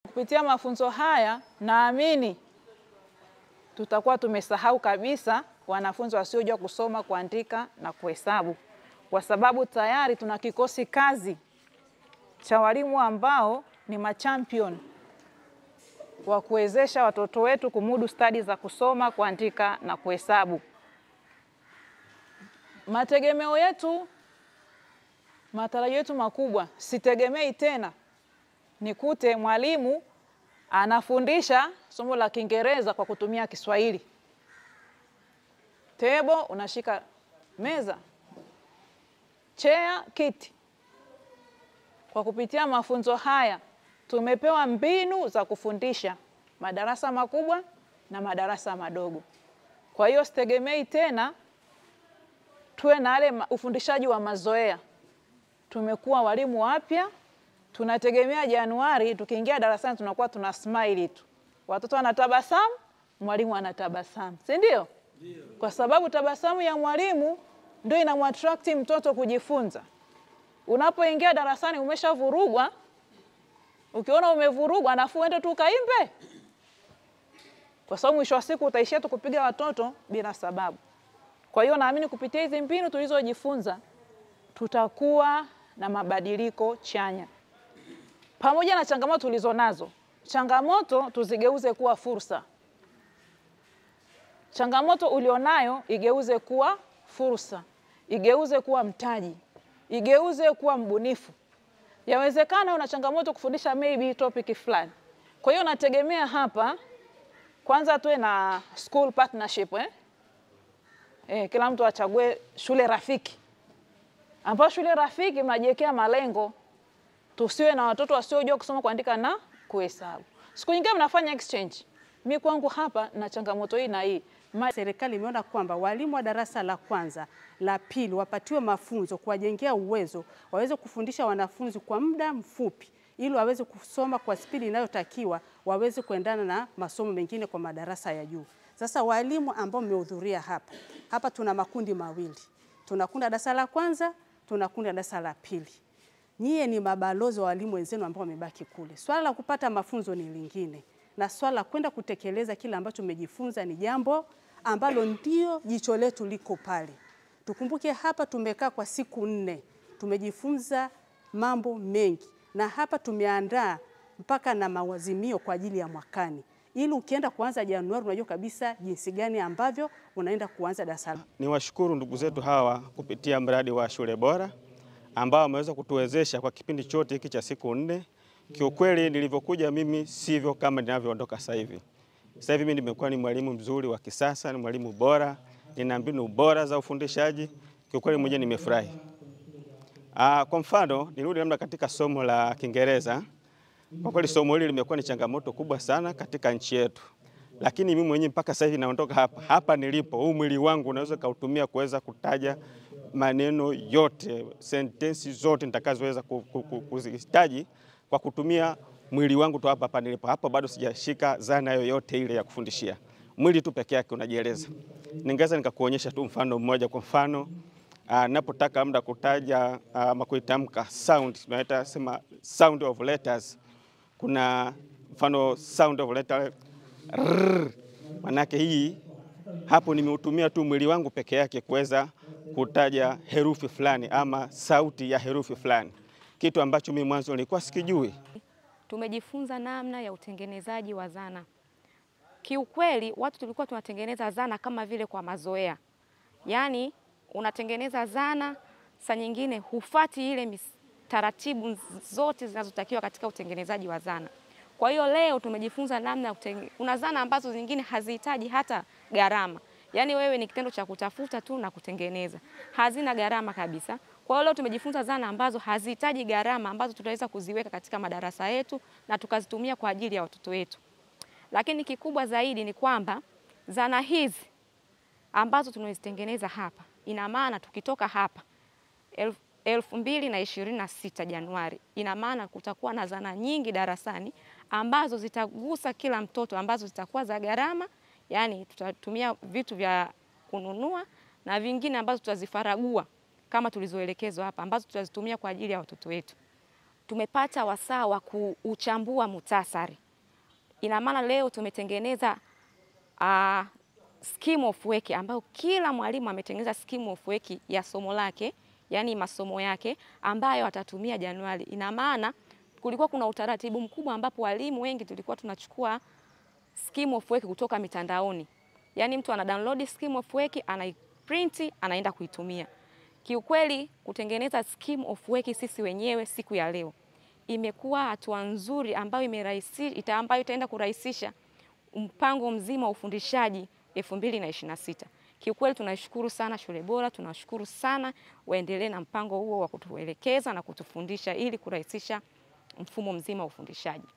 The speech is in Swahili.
Kupitia mafunzo haya naamini tutakuwa tumesahau kabisa wanafunzi wasiojua kusoma, kuandika na kuhesabu, kwa sababu tayari tuna kikosi kazi cha walimu ambao ni machampion wa kuwezesha watoto wetu kumudu stadi za kusoma, kuandika na kuhesabu. Mategemeo yetu, matarajio yetu makubwa, sitegemei tena nikute mwalimu anafundisha somo la Kiingereza kwa kutumia Kiswahili. Tebo unashika meza, chair, kiti. Kwa kupitia mafunzo haya tumepewa mbinu za kufundisha madarasa makubwa na madarasa madogo. Kwa hiyo sitegemei tena tuwe na wale ufundishaji wa mazoea. Tumekuwa walimu wapya, tunategemea Januari tukiingia darasani tunakuwa tuna smile tu. Watoto wanatabasamu, mwalimu anatabasamu. Si ndio? Kwa sababu tabasamu ya mwalimu ndio inamwattract mtoto kujifunza. Unapoingia darasani umeshavurugwa, ukiona umevurugwa nafuu ende tu kaimbe. Kwa sababu mwisho wa siku utaishia tu kupiga watoto bila sababu. Kwa hiyo naamini kupitia hizi mbinu tulizojifunza tutakuwa na mabadiliko chanya. Pamoja na changamoto tulizonazo, changamoto tuzigeuze kuwa fursa. Changamoto ulionayo igeuze kuwa fursa, igeuze kuwa mtaji, igeuze kuwa mbunifu. Yawezekana una changamoto kufundisha maybe topic fulani. Kwa hiyo nategemea hapa kwanza tuwe na school partnership kila mtu achague shule rafiki. Ambapo shule rafiki mnajiwekea malengo. Tusiwe na watoto wasiojua kusoma, kuandika na kuhesabu. Siku nyingine mnafanya exchange. Mimi kwangu hapa na changamoto hii na hii. Serikali imeona kwamba walimu wa darasa la kwanza, la pili wapatiwe mafunzo kuwajengea uwezo, waweze kufundisha wanafunzi kwa muda mfupi ili waweze kusoma kwa spidi inayotakiwa, waweze kuendana na masomo mengine kwa madarasa ya juu. Sasa walimu ambao mmehudhuria hapa tuna makundi mawili. Tuna kundi darasa la kwanza, tuna kundi darasa la pili. Nyie ni mabalozi wa walimu wenzenu ambao wamebaki kule. Swala la kupata mafunzo ni lingine, na swala la kwenda kutekeleza kile ambacho umejifunza ni jambo ambalo ndio jicho letu liko pale. Tukumbuke hapa tumekaa kwa siku 4. Tumejifunza mambo mengi na hapa tumeandaa mpaka na mawazimio kwa ajili ya mwakani. Ili ukienda kuanza Januari unajua kabisa jinsi gani ambavyo unaenda kuanza darasa. Niwashukuru ndugu zetu hawa kupitia mradi wa shule bora ambao wameweza kutuwezesha kwa kipindi chote hiki cha siku 4. Kiukweli nilivyokuja mimi sivyo kama ninavyoondoka sasa hivi. Sasa hivi mimi nimekuwa ni mwalimu mzuri wa kisasa, ni mwalimu bora, nina mbinu bora za ufundishaji. Kiukweli mwenyewe nimefurahi. Kwa mfano, nirudi labda katika somo la Kiingereza. Kwa kweli somo hili limekuwa ni changamoto kubwa sana katika nchi yetu. Lakini mimi mwenyewe mpaka sasa hivi naondoka hapa nilipo, huu mwili wangu unaweza kautumia kuweza kutaja maneno yote, sentensi zote nitakazoweza kuzihitaji kwa kutumia mwili wangu tu hapa nilipo. Hapa bado sijashika zana yoyote ile ya kufundishia. Mwili tu peke yake unajieleza. Ningeweza nikakuonyesha tu mfano mmoja. Kwa mfano, napotaka muda kutaja kuitamka sound, tunaita sema sound of letters. Kuna mfano sound of letter R. Manake hii hapo nimeutumia tu mwili wangu peke yake kuweza kutaja herufi fulani ama sauti ya herufi fulani. Kitu ambacho mimi mwanzo nilikuwa sikijui. Tumejifunza namna ya utengenezaji wa zana. Kiukweli watu tulikuwa tunatengeneza zana kama vile kwa mazoea. Yaani unatengeneza zana, saa nyingine hufuati ile taratibu zote zinazotakiwa katika utengenezaji wa zana. Kwa hiyo leo tumejifunza namna kuna zana ambazo zingine hazihitaji hata gharama. Yaani wewe ni kitendo cha kutafuta tu na kutengeneza. Hazina gharama kabisa. Kwa hiyo leo tumejifunza zana ambazo hazihitaji gharama, ambazo tutaweza kuziweka katika madarasa yetu na tukazitumia kwa ajili ya watoto wetu. Lakini kikubwa zaidi ni kwamba zana hizi ambazo tunazitengeneza hapa, ina maana tukitoka hapa 2026 Januari, ina maana kutakuwa na zana nyingi darasani ambazo zitagusa kila mtoto, ambazo zitakuwa za gharama, yani tutatumia vitu vya kununua, na vingine ambazo tutazifaragua kama tulizoelekezwa hapa, ambazo tutazitumia kwa ajili ya watoto wetu. tumepata wasaa wa kuuchambua muhtasari. Ina maana leo tumetengeneza scheme of work ambayo kila mwalimu ametengeneza scheme of work ya somo lake, yani masomo yake ambayo atatumia Januari. Ina maana kulikuwa kuna utaratibu mkubwa ambapo walimu wengi tulikuwa tunachukua scheme of work kutoka mitandaoni. Yani mtu ana download scheme of work, anaiprint, anaenda kuitumia. Kiukweli kutengeneza scheme of work sisi wenyewe siku ya leo imekuwa hatua nzuri ambayo itaenda kurahisisha mpango mzima wa ufundishaji 2026. Kiukweli tunashukuru sana Shule Bora, tunashukuru sana, waendelee na mpango huo wa kutuelekeza na kutufundisha ili kurahisisha mfumo mzima wa ufundishaji.